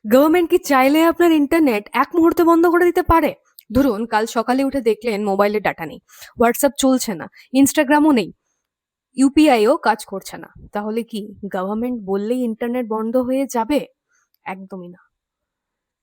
Government কি চাইলে আপনার ইন্টারনেট এক মুহূর্তে বন্ধ করে দিতে পারে? ধরুন কাল সকালে উঠে দেখলেন মোবাইলে ডাটা নেই, হোয়াটসঅ্যাপ চলছে না, ইনস্টাগ্রামও নেই, ইউপিআইও কাজ করছে না। তাহলে কি গভর্নমেন্ট বললেই ইন্টারনেট বন্ধ হয়ে যাবে? একদমই না।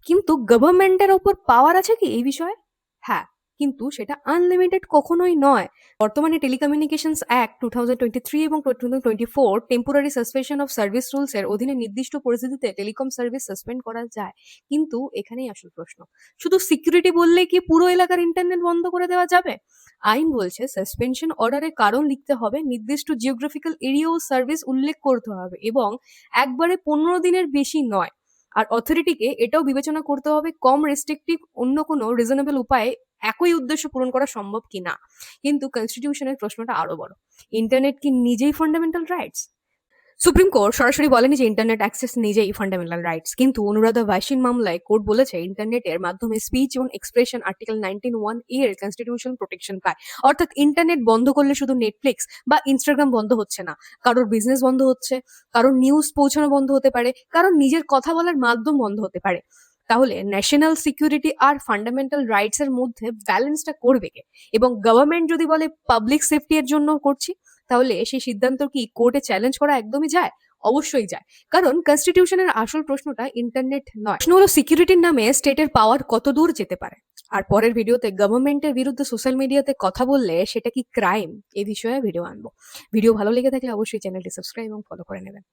কিন্তু গভর্নমেন্টের ওপর পাওয়ার আছে কি এই বিষয়ে? হ্যাঁ, কিন্তু সেটা আনলিমিটেড কখনোই নয়। বর্তমানে টেলিকমিউনিকেশনস অ্যাক্ট 2023 এবং 2024 temporary suspension of service rules এর অধীনে নির্দিষ্ট পরিস্থিতিতে টেলিকম সার্ভিস সাসপেন্ড করা যায়। কিন্তু এখানেই আসল প্রশ্ন, শুধু সিকিউরিটি বললে কি পুরো এলাকার ইন্টারনেট বন্ধ করে দেওয়া যাবে? আইন বলছে সাসপেনশন অর্ডারের কারণ লিখতে হবে, নির্দিষ্ট জিওগ্রাফিক্যাল এরিয়া ও সার্ভিস উল্লেখ করতে হবে এবং একবারে 15 দিনের বেশি নয়। আর অথরিটিকে এটাও বিবেচনা করতে হবে কম রেস্ট্রিকটিভ অন্য কোনো রিজনেবল উপায়ে একই উদ্দেশ্য পূরণ করা সম্ভব কিনা। কিন্তু কনস্টিটিউশনের প্রশ্নটা আরো বড়, ইন্টারনেট কি নিজেই ফান্ডামেন্টাল রাইটস? সুপ্রিম কোর্ট সরাসরি বলেনি যে ইন্টারনেট অ্যাক্সেস নিজেই ফান্ডামেন্টাল রাইটস, কিন্তু অনুরাধা ভাইসিন মামলায় কোর্ট বলেছে ইন্টারনেটের মাধ্যমে স্পিচ এবং এক্সপ্রেশন আর্টিকেল 19(1) এর কনস্টিটিউশন প্রোটেকশন পায়। অর্থাৎ ইন্টারনেট বন্ধ করলে শুধু নেটফ্লিক্স বা ইনস্টাগ্রাম বন্ধ হচ্ছে না, কারোর বিজনেস বন্ধ হচ্ছে, কারোর নিউজ পৌঁছানো বন্ধ হতে পারে, কারোর নিজের কথা বলার মাধ্যম বন্ধ হতে পারে। তাহলে ন্যাশনাল সিকিউরিটি আর ফান্ডামেন্টাল রাইটস এর মধ্যে ব্যালেন্সটা করবে কে? এবং গভর্নমেন্ট যদি বলে পাবলিক সেফটি এর জন্য করছি, তাহলে সেই সিদ্ধান্ত কি কোর্টে চ্যালেঞ্জ করা একদমই যায়? অবশ্যই যায়। কারণ কনস্টিটিউশনের আসল প্রশ্নটা ইন্টারনেট নয়, প্রশ্ন হলো সিকিউরিটির নামে স্টেটের পাওয়ার কত দূর যেতে পারে। আর পরের ভিডিওতে গভর্নমেন্টের বিরুদ্ধে সোশ্যাল মিডিয়াতে কথা বললে সেটা কি ক্রাইম, এই বিষয়ে ভিডিও আনবো। ভিডিও ভালো লেগে থাকলে অবশ্যই চ্যানেলটি সাবস্ক্রাইব এবং ফলো করে নেবেন।